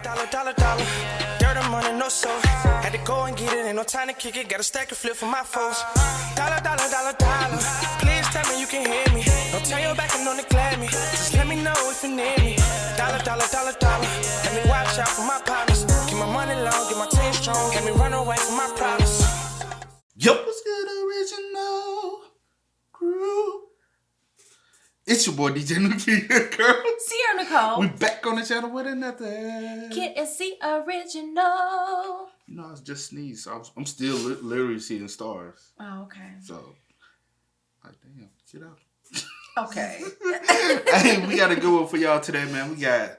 Dollar. Dirt and money, no soul. Had to go and get it, ain't no time to kick it. Got a stack and flip for my foes. Dollar. Please tell me you can hear me. Don't turn your back and don't neglect me. Just let me know if you need me. Dollar. Let me watch out for my partners. Keep my money long, get my team strong. Let me run away from my problems. Yo, what's good, original crew? It's your boy DJ Nuki, girl. Sierra Nicole. We back on the channel with another Kid and C original. You know, I was just sneezed, so I'm still literally seeing stars. Oh, okay. So, like, damn, get out. Okay. Hey, we got a good one for y'all today, man. We got,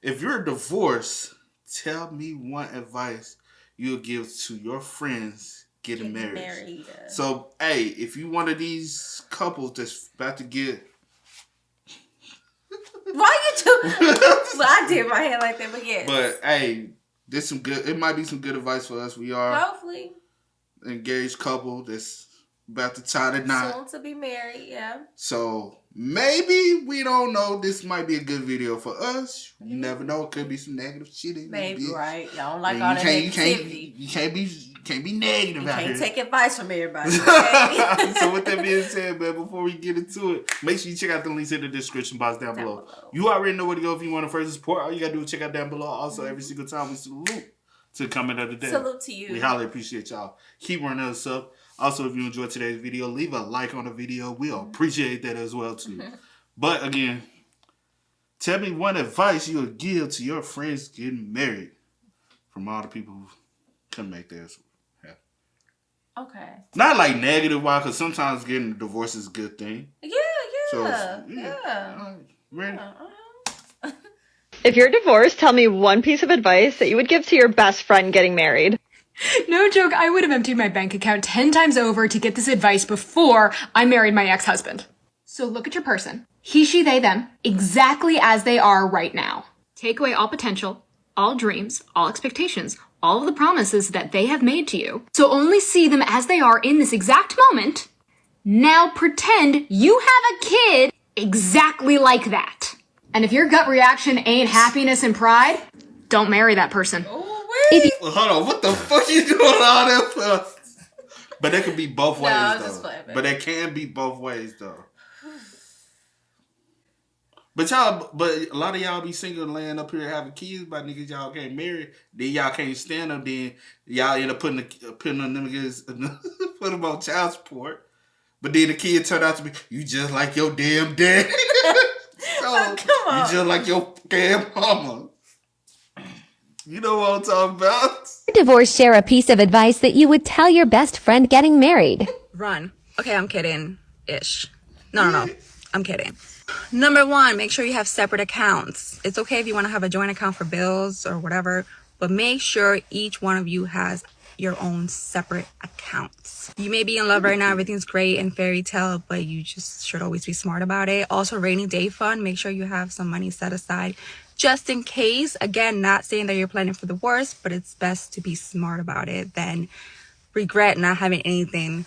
if you're divorced, tell me one advice you'll give to your friends getting married. So, hey, if you one of these couples that's about to get... Why you do? Well, I did my hair like that, but yes. But, hey, there's some good... It might be some good advice for us. We are... Hopefully. Engaged couple that's about to tie the knot. Soon to be married, yeah. So maybe, we don't know, this might be a good video for us. You never know. It could be some negative shit. Maybe, right. Y'all don't like all that negativity. You can't be negative out here. You can't take advice from everybody. Okay? So with that being said, man, before we get into it, make sure you check out the links in the description box down below. You already know where to go if you want to further support. All you got to do is check out down below. Also, every single time we salute to the comment of the day. Salute to you. We highly appreciate y'all. Keep running us up. Also, if you enjoyed today's video, leave a like on the video. We'll appreciate that as well, too. But, again, tell me one advice you would give to your friends getting married from all the people who couldn't make theirs happen. Okay. Not like negative, why? Because sometimes getting a divorce is a good thing. Yeah. So, yeah. Ready? If you're divorced, tell me one piece of advice that you would give to your best friend getting married. No joke, I would have emptied my bank account 10 times over to get this advice before I married my ex-husband. So look at your person. He, she, they, them, exactly as they are right now. Take away all potential, all dreams, all expectations, all of the promises that they have made to you. So only see them as they are in this exact moment. Now pretend you have a kid exactly like that. And if your gut reaction ain't happiness and pride, don't marry that person. Well, hold on, what the fuck you doing all that for? But that could be both ways, though. But that can be both ways, though. But a lot of y'all be single, laying up here having kids by niggas y'all can't marry. Then y'all can't stand them. Then y'all end up putting on them niggas, put them on child support. But then the kid turned out to be, you just like your damn daddy. So, come on. You just like your damn mama. You know what I'm talking about? Divorce, share a piece of advice that you would tell your best friend getting married. Run. Okay, I'm kidding. Ish. No. I'm kidding. Number 1, make sure you have separate accounts. It's okay if you want to have a joint account for bills or whatever, but make sure each one of you has your own separate accounts. You may be in love right now, everything's great and fairy tale, but you just should always be smart about it. Also, rainy day fund, make sure you have some money set aside just in case. Again, not saying that you're planning for the worst, but it's best to be smart about it than regret not having anything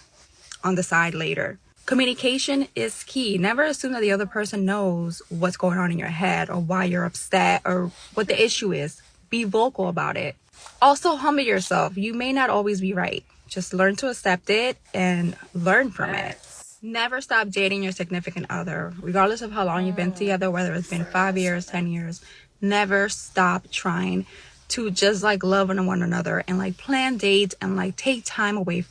on the side later. Communication is key. Never assume that the other person knows what's going on in your head or why you're upset or what the issue is. Be vocal about it. Also, humble yourself. You may not always be right. Just learn to accept it and learn from it. Never stop dating your significant other, regardless of how long you've been together, whether it's been 5 years, 10 years. Never stop trying to just like love one another and like plan dates and like take time away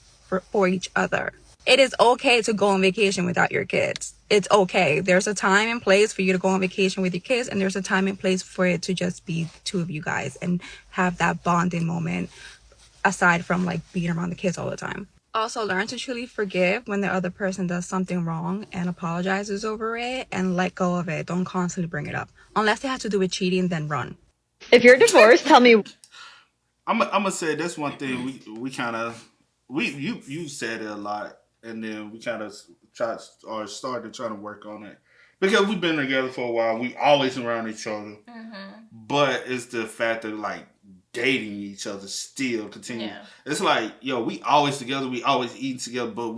for each other. It is okay to go on vacation without your kids. It's okay. There's a time and place for you to go on vacation with your kids, and there's a time and place for it to just be two of you guys and have that bonding moment aside from like being around the kids all the time. Also, learn to truly forgive when the other person does something wrong and apologizes over it and let go of it. Don't constantly bring it up. Unless it has to do with cheating, then run. If you're divorced, tell me. I'm gonna say that's one thing we kind of you said it a lot, and then we kind of started trying to work on it because we've been together for a while. We always around each other, but it's the fact that like dating each other still continue. Yeah. It's like, yo, we always together, we always eating together, but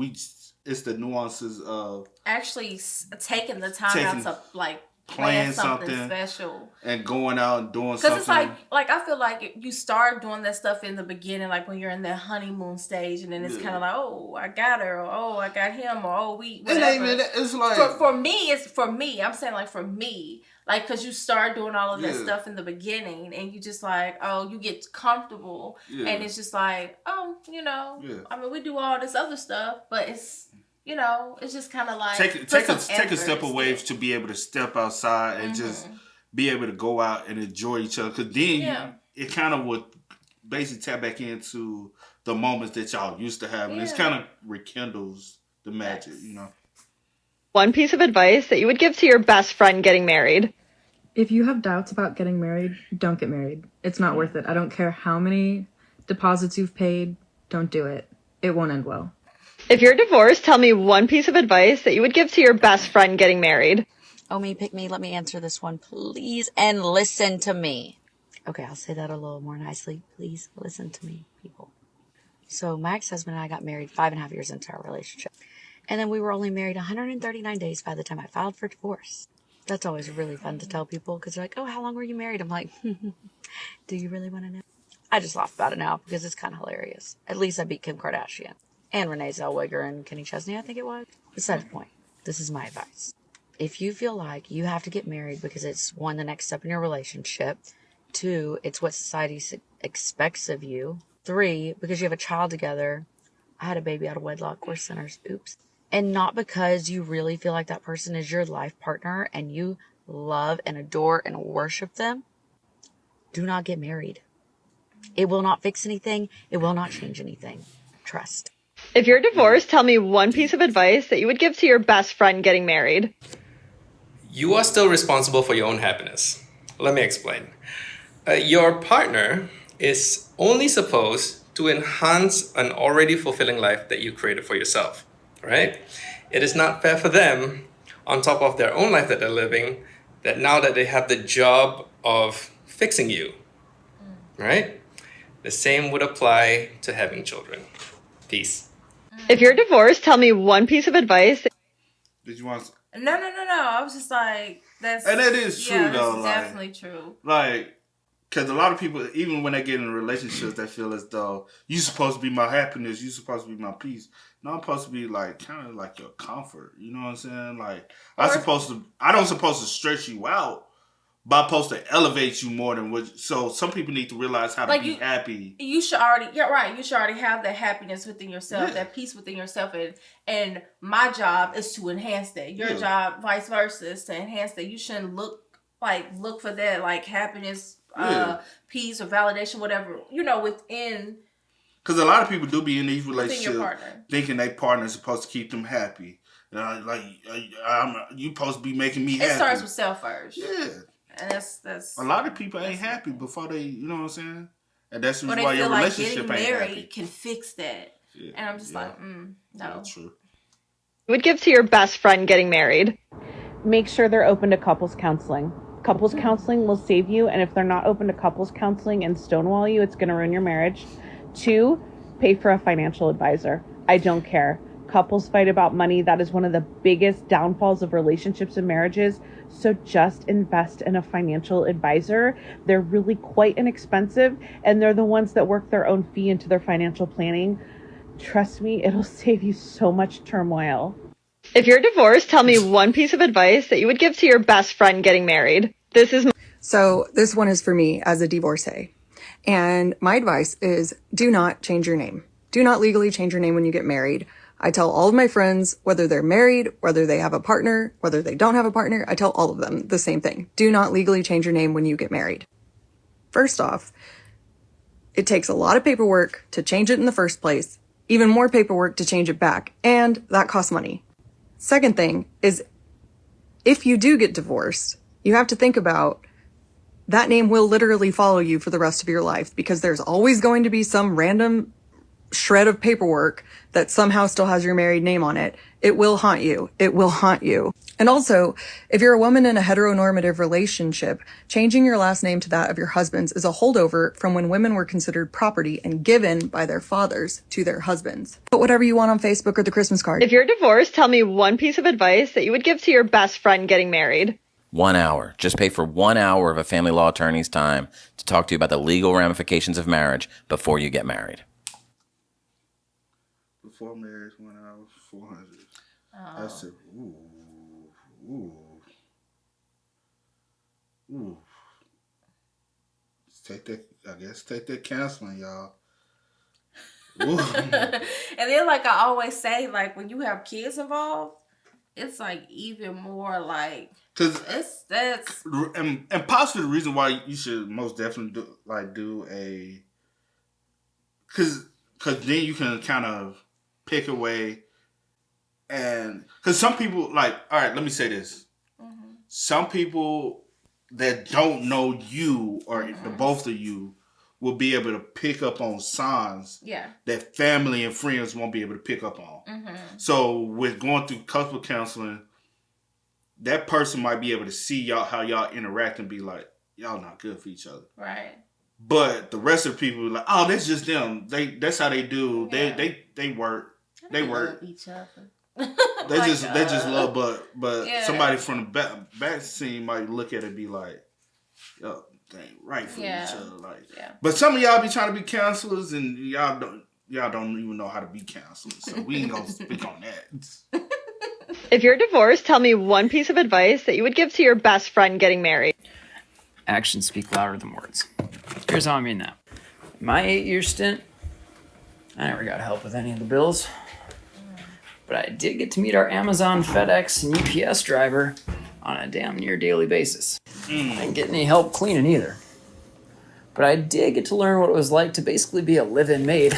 it's the nuances of actually taking the time out to like plan something something special. and going out and doing Because something. it's like I feel like you start doing that stuff in the beginning, like when you're in that honeymoon stage, and then it's kind of like, oh, I got her, or oh, I got him, or oh, we whatever. It ain't even, it's like for me, it's for me. I'm saying like for me, like because you start doing all of that Yeah. stuff in the beginning, and you just like, oh, you get comfortable, Yeah. and it's just like, oh, you know, Yeah. I mean, we do all this other stuff, but it's. You know, it's just kind of like take a step away still. to be able to step outside and just be able to go out and enjoy each other. Because then it kind of would basically tap back into the moments that y'all used to have, and it's kind of rekindles the magic, you know. One piece of advice that you would give to your best friend getting married. If you have doubts about getting married, don't get married. It's not worth it. I don't care how many deposits you've paid. Don't do it. It won't end well. If you're divorced, tell me one piece of advice that you would give to your best friend getting married. Oh, me, pick me. Let me answer this one, please. And listen to me. Okay, I'll say that a little more nicely. Please listen to me, people. So my ex-husband and I got married 5.5 years into our relationship. And then we were only married 139 days by the time I filed for divorce. That's always really fun to tell people because they're like, oh, how long were you married? I'm like, do you really want to know? I just laugh about it now because it's kind of hilarious. At least I beat Kim Kardashian. And Renee Zellweger and Kenny Chesney, I think it was. Besides the point, this is my advice. If you feel like you have to get married because it's, one, the next step in your relationship, 2, it's what society expects of you, 3, because you have a child together. I had a baby out of wedlock. We're sinners. Oops. And not because you really feel like that person is your life partner and you love and adore and worship them, do not get married. It will not fix anything. It will not change anything. Trust. If you're divorced, tell me one piece of advice that you would give to your best friend getting married. You are still responsible for your own happiness. Let me explain. Your partner is only supposed to enhance an already fulfilling life that you created for yourself, right? It is not fair for them, on top of their own life that they're living, that now that they have the job of fixing you, right? The same would apply to having children. Peace. If you're divorced, tell me one piece of advice. Did you want? No. I was just like, that's... And that is true, though. That's definitely true. Like, because a lot of people, even when they get in relationships, they feel as though you're supposed to be my happiness, you're supposed to be my peace. No, I'm supposed to be like kind of like your comfort. You know what I'm saying? Like, I don't supposed to stretch you out, but I'm supposed to elevate you more than what. So some people need to realize how to be happy. You should already, you're right. You should already have that happiness within yourself, that peace within yourself, and my job is to enhance that. Your job, vice versa, is to enhance that. You shouldn't look for that like happiness, peace, or validation, whatever, within. Because a lot of people do be in these relationships thinking their partner is supposed to keep them happy. You supposed to be making me happy. It starts with self first. Yeah. And that's a lot of people ain't happy before they, you know what I'm saying? And that's why your like relationship getting ain't married happy. Can fix that. Yeah. And I'm just no. That's true. You would give to your best friend getting married. Make sure they're open to couples counseling. Couples counseling will save you, and if they're not open to couples counseling and stonewall you, it's going to ruin your marriage. 2, pay for a financial advisor. I don't care. Couples fight about money. That is one of the biggest downfalls of relationships and marriages. So just invest in a financial advisor. They're really quite inexpensive, and they're the ones that work their own fee into their financial planning. Trust me, it'll save you so much turmoil. If you're divorced, tell me one piece of advice that you would give to your best friend getting married. So this one is for me as a divorcee. And my advice is do not change your name. Do not legally change your name when you get married. I tell all of my friends, whether they're married, whether they have a partner, whether they don't have a partner, I tell all of them the same thing. Do not legally change your name when you get married. First off, it takes a lot of paperwork to change it in the first place, even more paperwork to change it back, and that costs money. Second thing is, if you do get divorced, you have to think about that name will literally follow you for the rest of your life because there's always going to be some random shred of paperwork that somehow still has your married name on it. It will haunt you. It will haunt you. And also, if you're a woman in a heteronormative relationship, changing your last name to that of your husband's is a holdover from when women were considered property and given by their fathers to their husbands. Put whatever you want on Facebook or the Christmas card. If you're divorced, tell me one piece of advice that you would give to your best friend getting married. 1 hour. Just pay for 1 hour of a family law attorney's time to talk to you about the legal ramifications of marriage before you get married. Before marriage, 1 hour, 400. Oh. That's it. Ooh. Take that counseling, y'all. And then, like I always say, like when you have kids involved, it's like even more like that's and possibly the reason why you should most definitely do a because then you can kind of pick away and because some people all right, let me say this. Mm-hmm. Some people that don't know you or the both of you will be able to pick up on signs that family and friends won't be able to pick up on. Mm-hmm. So with going through couple counseling, that person might be able to see y'all how y'all interact and be like, y'all not good for each other. Right. But the rest of the people are like, oh, that's just them. That's how they do. Yeah. They work. They work. Love each other. They just love, but somebody from the back scene might look at it and be like, yo, they ain't right for each other. But some of y'all be trying to be counselors and y'all don't even know how to be counselors. So we ain't gonna speak on that. If you're divorced, tell me one piece of advice that you would give to your best friend getting married. Actions speak louder than words. Here's how I mean that. In my 8-year stint, I never got help with any of the bills. But I did get to meet our Amazon, FedEx, and UPS driver on a damn near daily basis. I didn't get any help cleaning either. But I did get to learn what it was like to basically be a live-in maid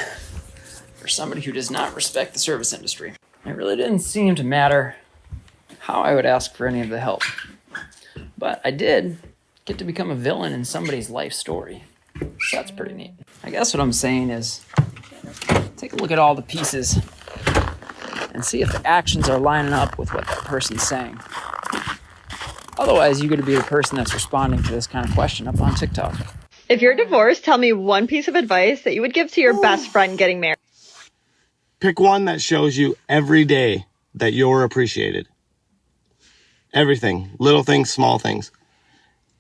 for somebody who does not respect the service industry. It really didn't seem to matter how I would ask for any of the help. But I did get to become a villain in somebody's life story. So that's pretty neat. I guess what I'm saying is take a look at all the pieces and see if the actions are lining up with what that person's saying. Otherwise, you're going to be the person that's responding to this kind of question up on TikTok. If you're divorced, tell me one piece of advice that you would give to your best friend getting married. Pick one that shows you every day that you're appreciated. Everything, little things, small things.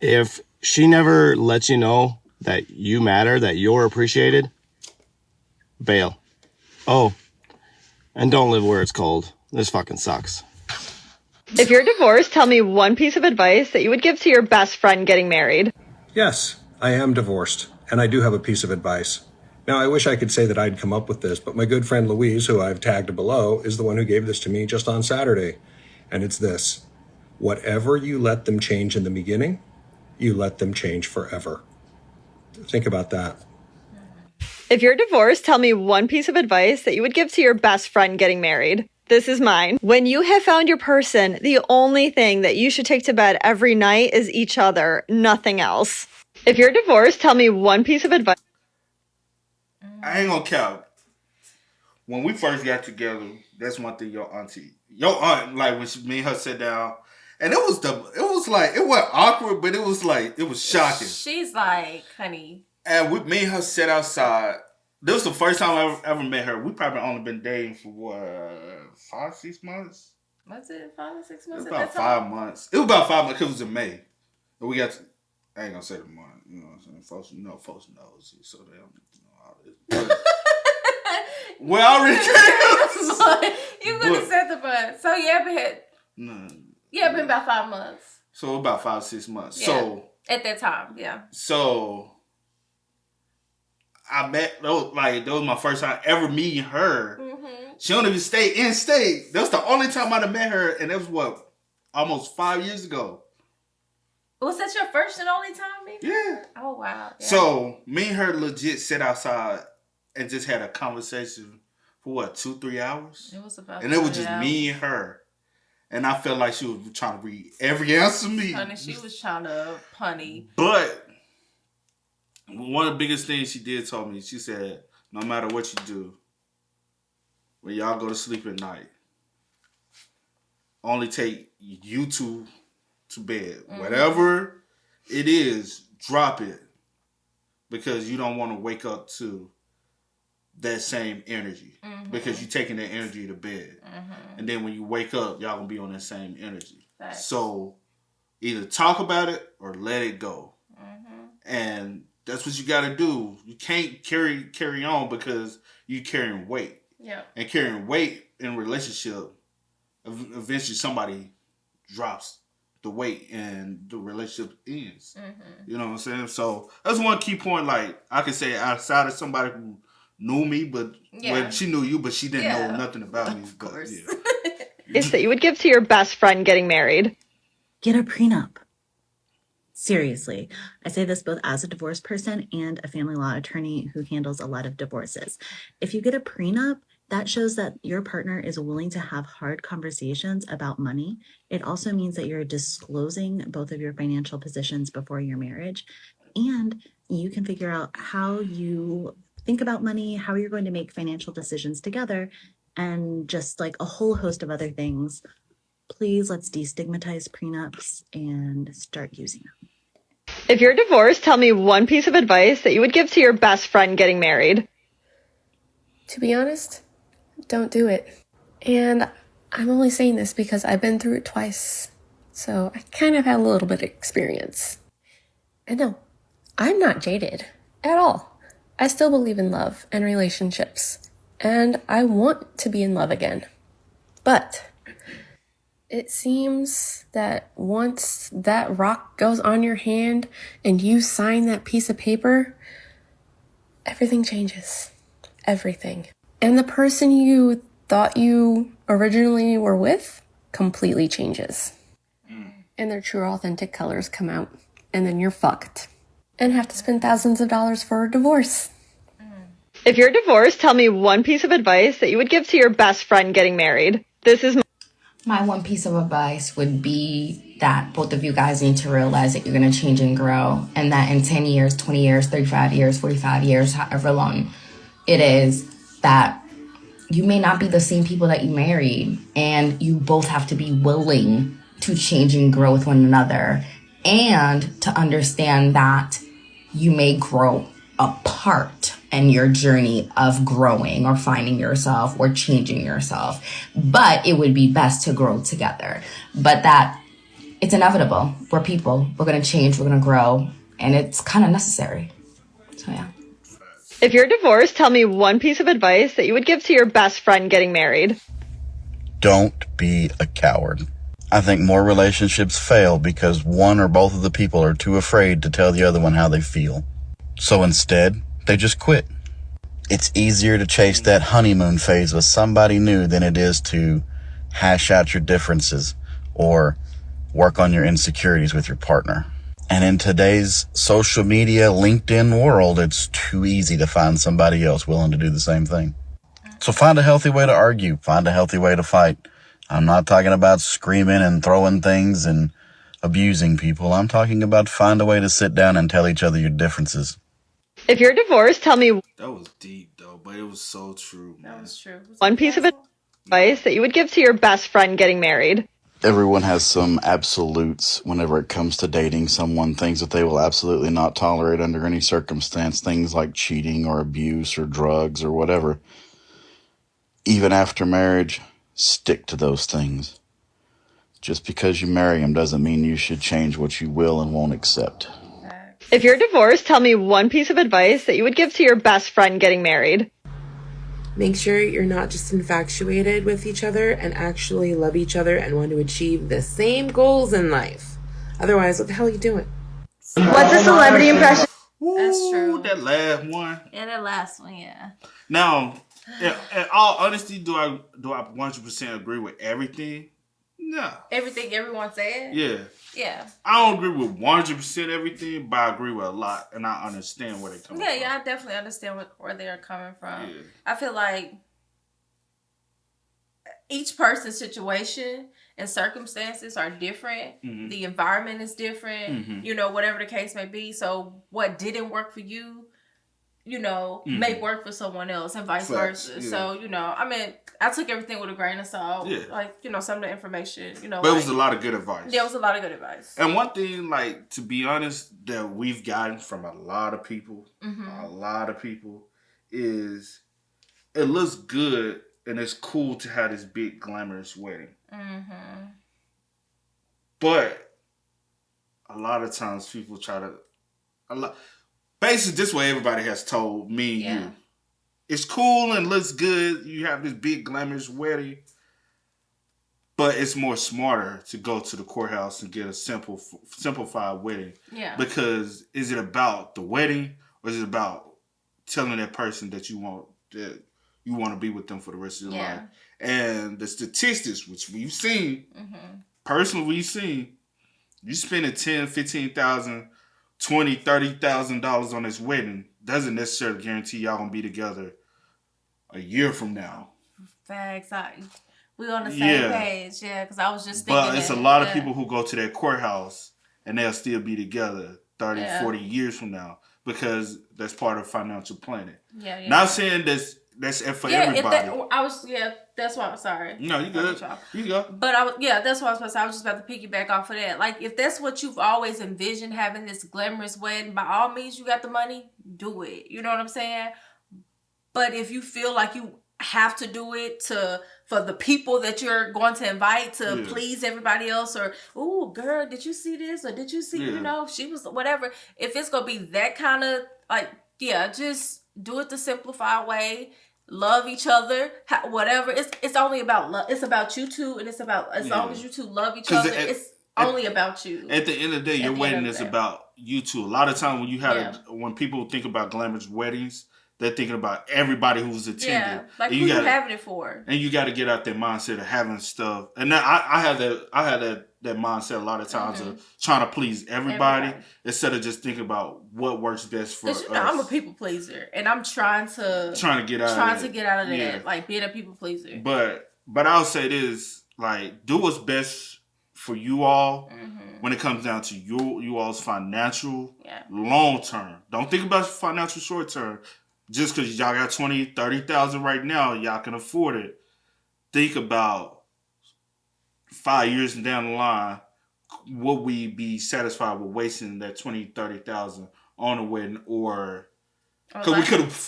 If she never lets you know that you matter, that you're appreciated, bail. Oh, and don't live where it's cold. This fucking sucks. If you're divorced, tell me one piece of advice that you would give to your best friend getting married. Yes, I am divorced, and I do have a piece of advice. Now, I wish I could say that I'd come up with this, but my good friend Louise, who I've tagged below, is the one who gave this to me just on Saturday. And it's this: whatever you let them change in the beginning, you let them change forever. Think about that. If you're divorced, tell me one piece of advice that you would give to your best friend getting married. This is mine. When you have found your person, the only thing that you should take to bed every night is each other, nothing else. If you're divorced, tell me one piece of advice. I ain't gonna count. When we first got together, that's one thing your aunt, like when me and her sat down, and it wasn't awkward, but it was shocking. She's like, honey. And me and her sat outside. This was the first time I ever met her. We probably only been dating for 5, 6 months. Was it 5 or 6 months? It was about 5 months. It was about 5 months because it was in May. And we got to, I ain't gonna say the month. You know what I'm saying? Folks knows. So they don't know all this. Well, I already You could have said the month. So been about 5 months. So about 5, 6 months. Yeah. So at that time, yeah. So I met that was my first time ever meeting her. Mm-hmm. She don't even stay in state. That was the only time I'd have met her, and that was almost 5 years ago. Was that your first and only time meeting? Yeah. Oh wow. Yeah. So me and her legit sat outside and just had a conversation for 2-3 hours. It was about. And it was just me and her. And I felt like she was trying to read every answer to me. Honey, she was trying to punny. But one of the biggest things she did tell me, she said, no matter what you do, when y'all go to sleep at night, only take you two to bed. Mm-hmm. Whatever it is, drop it. Because you don't want to wake up to that same energy. Mm-hmm. Because you're taking that energy to bed. Mm-hmm. And then when you wake up, y'all going to be on that same energy. Thanks. So Either talk about it or let it go. And that's what you got to do. You can't carry on because you're carrying weight. Yeah. And carrying weight in a relationship, eventually somebody drops the weight and the relationship ends. You know what I'm saying? So that's one key point. Like I could say, outside of somebody who knew me, but well, she knew you, but she didn't know nothing about me. Of course. Is that you would give to your best friend getting married? Get a prenup. Seriously, I say this both as a divorced person and a family law attorney who handles a lot of divorces. If you get a prenup, that shows that your partner is willing to have hard conversations about money. It also means that you're disclosing both of your financial positions before your marriage, and you can figure out how you think about money, how you're going to make financial decisions together, and just like a whole host of other things. Please, let's destigmatize prenups and start using them. If you're divorced, tell me one piece of advice that you would give to your best friend getting married. To be honest, don't do it. And I'm only saying this because I've been through it twice. So I kind of had a little bit of experience. And no, I'm not jaded at all. I still believe in love and relationships. And I want to be in love again. But it seems that once that rock goes on your hand and you sign that piece of paper, everything changes. Everything. And the person you thought you originally were with completely changes. And their true authentic colors come out. And then you're fucked. And have to spend thousands of dollars for a divorce. If you're divorced, tell me one piece of advice that you would give to your best friend getting married. This is my one piece of advice would be that both of you guys need to realize that you're going to change and grow, and that in 10 years, 20 years, 35 years, 45 years, however long it is, that you may not be the same people that you married, and you both have to be willing to change and grow with one another, and to understand that you may grow apart in your journey of growing or finding yourself or changing yourself. But it would be best to grow together. But that it's inevitable. We're people. We're going to change. We're going to grow. And it's kind of necessary. So, yeah. If you're divorced, tell me one piece of advice that you would give to your best friend getting married. Don't be a coward. I think more relationships fail because one or both of the people are too afraid to tell the other one how they feel. So instead, they just quit. It's easier to chase that honeymoon phase with somebody new than it is to hash out your differences or work on your insecurities with your partner. And in today's social media, LinkedIn world, it's too easy to find somebody else willing to do the same thing. So find a healthy way to argue. Find a healthy way to fight. I'm not talking about screaming and throwing things and abusing people. I'm talking about find a way to sit down and tell each other your differences. If you're divorced, tell me That was deep though, but it was so true, man. That was true. one piece of advice that you would give to your best friend getting married. Everyone has some absolutes whenever it comes to dating someone, things that they will absolutely not tolerate under any circumstance, things like cheating or abuse or drugs or whatever. Even after marriage, stick to those things. Just because you marry them doesn't mean you should change what you will and won't accept. If you're divorced, tell me one piece of advice that you would give to your best friend getting married. Make sure you're not just infatuated with each other and actually love each other and want to achieve the same goals in life. Otherwise, what the hell are you doing? What's a celebrity impression? That's true. That last one. Yeah, that last one, yeah. Now, in all honesty, do I 100% agree with everything? No. Everything everyone said? Yeah. Yeah. I don't agree with 100% everything, but I agree with a lot, and I understand where they come from. Yeah, I definitely understand where they're coming from. Yeah. I feel like each person's situation and circumstances are different. Mm-hmm. The environment is different. Mm-hmm. You know, whatever the case may be. So what didn't work for you, you know, mm-hmm. may work for someone else and vice versa. Yeah. So, you know, I mean, I took everything with a grain of salt. Yeah. Like, you know, some of the information, you know. But it was a lot of good advice. Yeah, it was a lot of good advice. And one thing, like, to be honest, that we've gotten from a lot of people, is it looks good and it's cool to have this big glamorous wedding. Mm-hmm. But a lot of times people try to basically this way everybody has told me and you. It's cool and looks good. You have this big glamorous wedding. But it's more smarter to go to the courthouse and get a simplified wedding. Yeah. Because is it about the wedding or is it about telling that person that you want to be with them for the rest of your life? And the statistics, which we've seen, personally we've seen, you spending $10,000, $15,000, $20,000, $30,000 on this wedding doesn't necessarily guarantee y'all gonna be together a year from now. Facts. We on the same page, because I was just thinking. But it's a lot of people who go to that courthouse and they'll still be together 30, 40 years from now because that's part of financial planning. Not saying that's for everybody. That's why I'm sorry. No, you good. You go. But that's what I was supposed to say. I was just about to piggyback off of that. Like, if that's what you've always envisioned, having this glamorous wedding, by all means, you got the money, do it. You know what I'm saying? But if you feel like you have to do it for the people that you're going to invite to please everybody else, or ooh, girl, did you see this, or did you see she was whatever, if it's gonna be that kind of just do it the simplified way, love each other, whatever. It's only about love. It's about you two, and it's about as long as you two love each other, it's only about you. At the end of the day, your wedding is about you two. A lot of time when you when people think about glamorous weddings, they're thinking about everybody who's attending. Yeah, like who you having it for? And you got to get out that mindset of having stuff. And I had that mindset a lot of times of trying to please everybody instead of just thinking about what works best for us. I'm a people pleaser, and I'm trying to get out of that, like being a people pleaser. But I'll say this: like, do what's best for you all when it comes down to you all's financial long term. Don't think about financial short term. Just because y'all got 20,000, 30,000 right now, y'all can afford it. Think about 5 years down the line, would we be satisfied with wasting that 20,000, 30,000 on a wedding, or because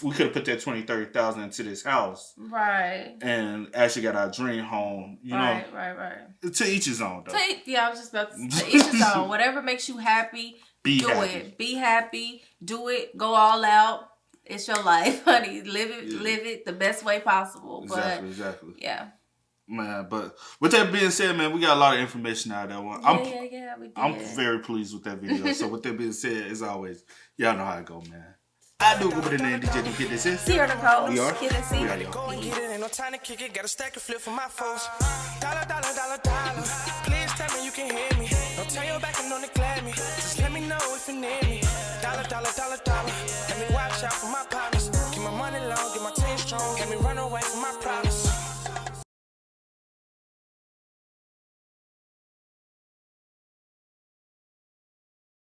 we could have put that 20,000, 30,000 into this house, right? And actually got our dream home, you know. Right. To each his own, though. I was just about to say, to each his own. Whatever makes you happy, do it. Be happy. Do it. Go all out. It's your life, honey. Live it the best way possible. Exactly. Yeah. Man, but with that being said, man, we got a lot of information out of that one. We did. I'm very pleased with that video. So with that being said, as always, y'all know how it go, man. I do go by the name DJ Kid This Is. See her, Nicole. We are. Kid and C. We are, y'all. Ain't no time to kick it. Got a stack of flip for my folks. Dollar. Please tell me you can hear me. Don't turn your back and don't neglect me. Just let me know if you need me. Dollar. Let me watch out for my partners. Keep my money long, get my team strong. Let me run away from my problems.